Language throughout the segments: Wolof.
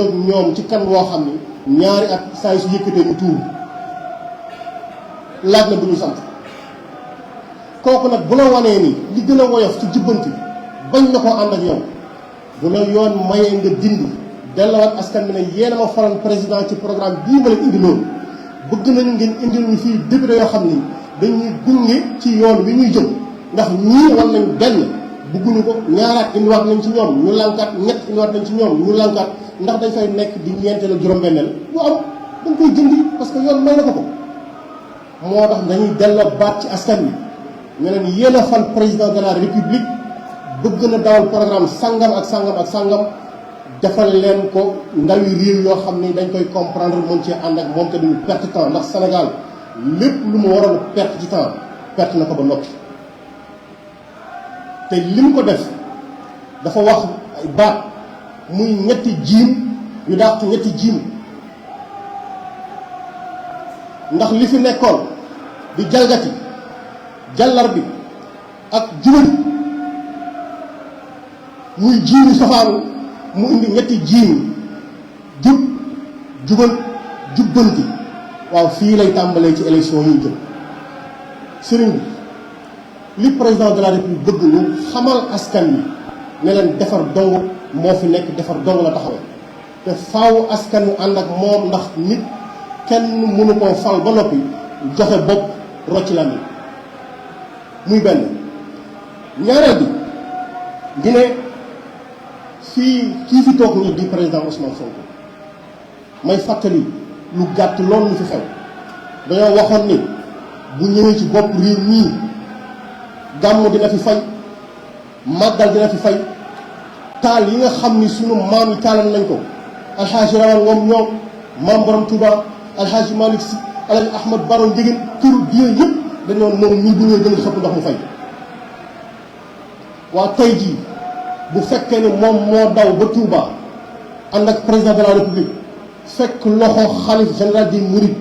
ñoom ci kan woo xam ni ñaari at saa yu su yëkkatee ñu tuur laaj na bu ñu sant kooku nag bu la wanee ni li gën a woyof ci jubbanti bañ na koo ànd ak yow bu la yoon mayee nga dindi delluwaat askan bi ne yéen a ma faral président ci programme bii ma leen indi loolu bëgg nañu ngeen indil ñu fii député yoo xam ni dañuy gunge ci yoon wi ñuy jëm ndax ñii wan nañ benn bëgguñu ko ñaaraat indiwaat nañ ci ñoom ñu lànkaat ñett indiwaat nañ ci ñoom ñu lànkaat ndax dañ fay nekk di ñeenteel ak juróom-benneel lu am dañ koy jëndi parce que yoon may na ko moo tax dañuy delloo baat ci askan wi ñu leen yéen a fal président de la république bëgg na dawal programme sangam ak sangam ak sangam defal leen ko ndawi réew yoo xam ni dañ koy comprendre mën cee ànd ak moom te duñu perte temps ndax Sénégal lépp lu mu waroon a perte ci temps perte na ko ba noppi te lim ko def dafa wax ay baat muy ñetti jiim yu dàq ñetti jiim ndax li fi nekkoon di jalgati jàllar bi ak jubali muy jiimu safaanu mu indi ñetti jiim jub jubal jubbanti waaw fii lay tàmbalee ci élection yi jëm sëriñ bi li président de la république bëgg ñu xamal askan wi ne leen defar dong moo fi nekk defar dong la taxawee te faaw askan wi ànd ak moom ndax nit kenn mënu koo fal ba noppi joxe bopp rocc la mi muy benn ñaareel bi di ne fii kii fi toog nii di président Ousmane Sonko may fàttali lu gàtt loolu lu fi xew dañoo waxoon ni bu ñëwee ci bopp réew mii gàmmu dina fi fay màggal dina fi fay taal yi nga xam ni sunu maam yi taalan nañ ko alxaaji Rawaan Ngom ñoom maam Borom Touba alxaaji Malick Sy alaaji Ahmad Baro Njëgin këru diine yëpp dañoo moom ñii bu ñëwee gën a xëpp ndox mu fay waa tey jii bu fekkee ni moom moo daw ba Touba ànd ak président de la république fekk loxo xalif général des mourides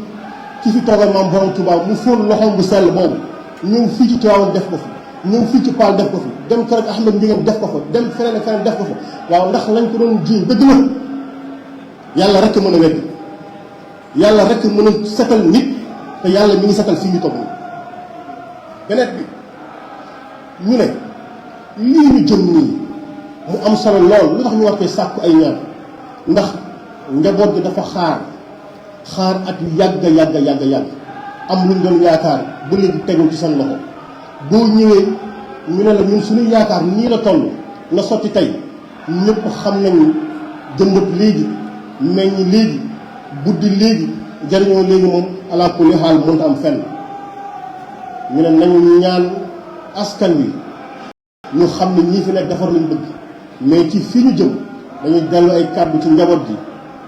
ci fi toogal maam Borom Touba mu fóon loxoom bu sell boobu ñëw fii ci Tivaouane def ko fi ñëw fii ci Paal def ko fi dem kër ak Ahmed Ndiéguène def ko fa dem feneen ak feneen def ko fa waaw ndax lañ ko doon jiiñ dëgg la yàlla rek mën a wedd yàlla rek mën a setal nit te yàlla mi ngi setal fii ñu toog nii beneen bi ñu ne lii ñu jëm nii mu am solo lool lu tax ñu war koy sàkku ay ñaan ndax njaboot gi dafa xaar at yu yàgg am luñ doon yaakaar ba léegi tegul ci seen loxo boo ñëwee ñu ne la ñun suñu yaakaar nii la toll na sotti tey ñëpp xam nañu jëmbat léegi meññ léegi buddi léegi jariñoo léegi moom ala kulli xaal mënta am fenn ñu ne nañu ñaan askan wi ñu xam ne ñii fi nekk defar lañ bëgg mais ci fi ñu jëm dañuy dellu ay kàddu ci njaboot gi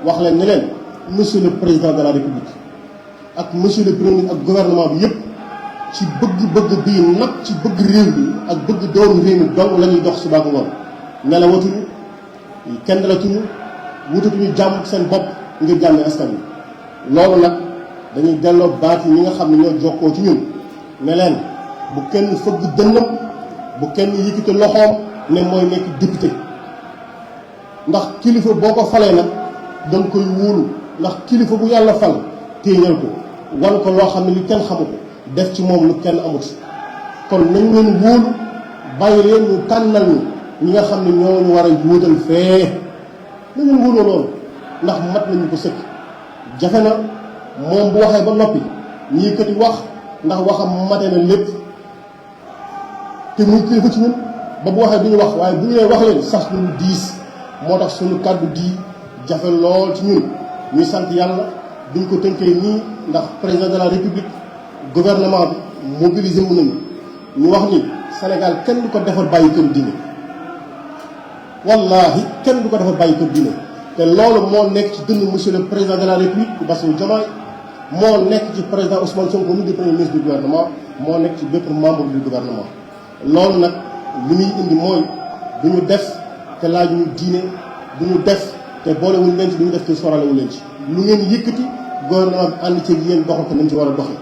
wax leen ne leen monsieur le président de la république ak monsieur le premier ak gouvernement bi yëpp ci bëgg-bëgg bii nag ci bëgg réew mi ak bëgg doomu réew mi dong la ñuy dox suba ak ngoon nelawatuñu kenn dalatuñu wutatuñu jàmm seen bopp ngir jàmme askan wi loolu nag dañuy delloo baat yi ñi nga xam ne ñoo jokkoo ci ñun ne leen bu kenn fëgg dënnam bu kenn yëkkati loxoom ne mooy nekk député ndax kilifa boo ko falee nag danga koy wóolu ndax kilifa bu yàlla fal téeñal ko wan ko loo xam ne li kenn xamu ko def ci moom lu kenn amut kon nañ leen wóolu bàyyi leen ñu tànnal ñu ñi nga xam ne ñoo ñu war a yóotal fee nañ leen wóoloo loolu ndax mat nañu ko sëkk jafe na moom bu waxee ba noppi ñi yëkkati wax ndax waxam mate na lépp te muy kilifa ci ñun ba bu waxee du ñu wax waaye bu ñu leen wax leen sax lu diis moo tax suñu kàddu di jafe lool ci ñun ñuy sant yàlla duñ ko tënkee nii ndax président de la république gouvernement bi mobilisé wu nañu ñu wax ni Sénégal kenn du ko defar bàyyi kër diine wallahi kenn du ko defar bàyyi kër diine te loolu moo nekk ci dënn monsieur le président de la république Bassirou Diomaye moo nekk ci président Ousmane Sonko mu di premier ministre du gouvernement moo nekk ci bépp membre du gouvernement loolu nag li muy indi mooy du ñu def te laaj ñu diine du ñu def te boolewuñ leen ci du ñu def te soralewuñ leen ci lu ngeen yëkkati gouvernement bi ànd ci yéen doxal ko nañ ci war a doxee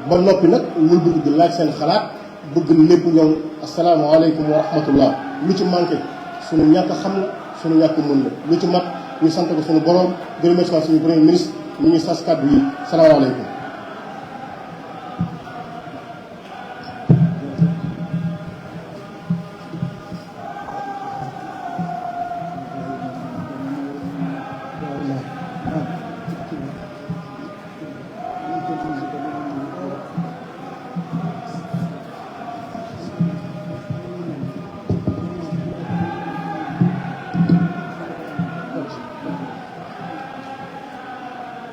ba noppi nag ñu bëgg di laaj seen xalaat bëgg lépp ñoom asalaamaaleykum wa rahmatullah lu ci manqué suñu ñàkk xam la suñu ñàkk mën la lu ci mat ñu sant ko suñu borom di remercier suñu premier ministre ñu ngi sas kàddu yi salaamaaleykum.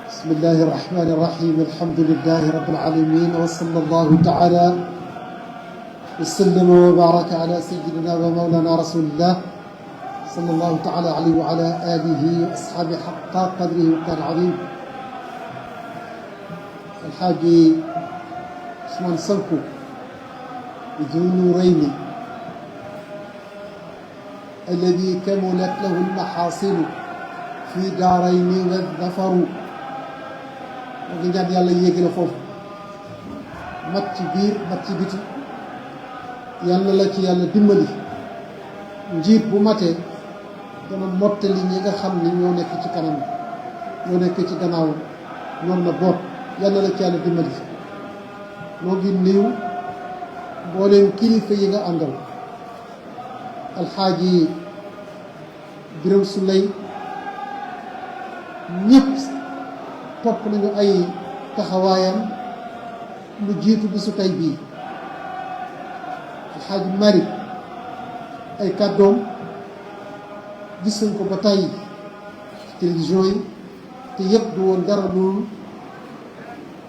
بسم الله الرحمن الرحيم الحمد لله رب العالمين وصلى الله تعالى وسلم وبارك على سيدنا ومولانا رسول الله صلى الله تعالى عليه وعلى آله وأصحابه حق قدره وكان العظيم الحاج عثمان سلكو ذو النورين الذي كملت له المحاصيل في دارين والظفر moo ngi ñaan yàlla yéegi la foofu mat ci biir mat ci biti yàlla la ci yàlla dimbali njiit bu matee dana mottali ñi nga xam ni ñoo nekk ci kanam ñoo nekk ci gannaaw ñoom na boot yàlla la ci yàlla dimbali moo ngi nuyu mbooleem kilifa yi nga àndal alxaaji Birame Souleye ñëpp topp nañu ay taxawaayam lu jiitu bisu tey bii alxaaji Mari ay kàddoom gis nañ ko ba tey ci télévision yi te yëpp du woon dara loolu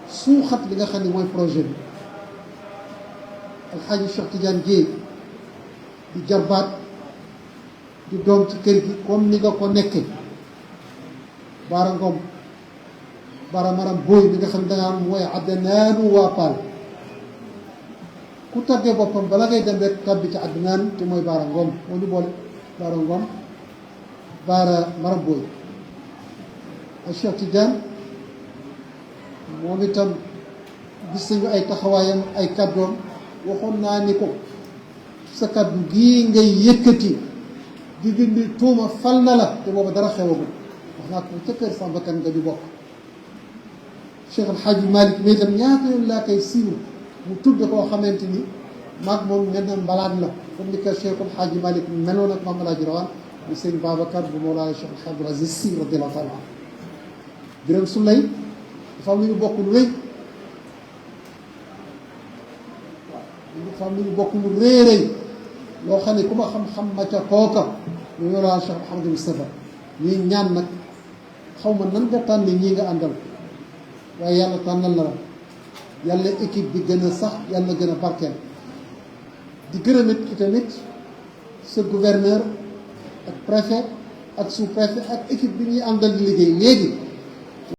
suuxat li nga xam ne mooy projet bi alxaaji Cheikh Tidiane Dièye di jarbaat di doom ci kër gi comme ni nga ko nekke Baara Ngom Bara Maram Boy bi nga xam ne da nga am mooy Adnaanu waa Paal ku taggee boppam bala ngay dem rek tàbbi ci Adnaan te mooy Bara Ngom moo ñu boole Bara Ngom Bara Maram Boy ak Cheikh Tidiane moom itam gis nañu ay taxawaayam ay kàddoom waxoon naa ni ko sa kàddu gii ngay yëkkati di dindi tuuma fal na la te booba dara xewagul wax naa ko ca kër Samba Kane nga ñu bokk Cheikh El Hadj Malick mais itam ñaata yoon laa koy siiw mu tudd koo xamante ni maag moom mel na mbalaan la comme ni ko Cheikh El Hadj Malick meloon ak Mame El Hadj Rawane mu sëñ Babacar bu Mawlaana Cheikh El Hadj Aziz Sy radiyallahu taala anhu Birame Souleye dafa am lu ñu bokk lu rëy waaw dafa am lu ñu bokk lu rëy rëy loo xam ne ku ma xam-xam ma ca kooka ñu Mawlaana Cheikh Mouhamadou Moustapha ñuy ñaan nag xaw ma nan nga tànn ñii nga àndal waaye yàlla tànnal na la yàlla équipe bi gën a sax yàlla gën a barkeel di gërëm it tamit sa gouverneur ak préfet ak sous-préfet ak équipe bi ñuy àndal di liggéey léegi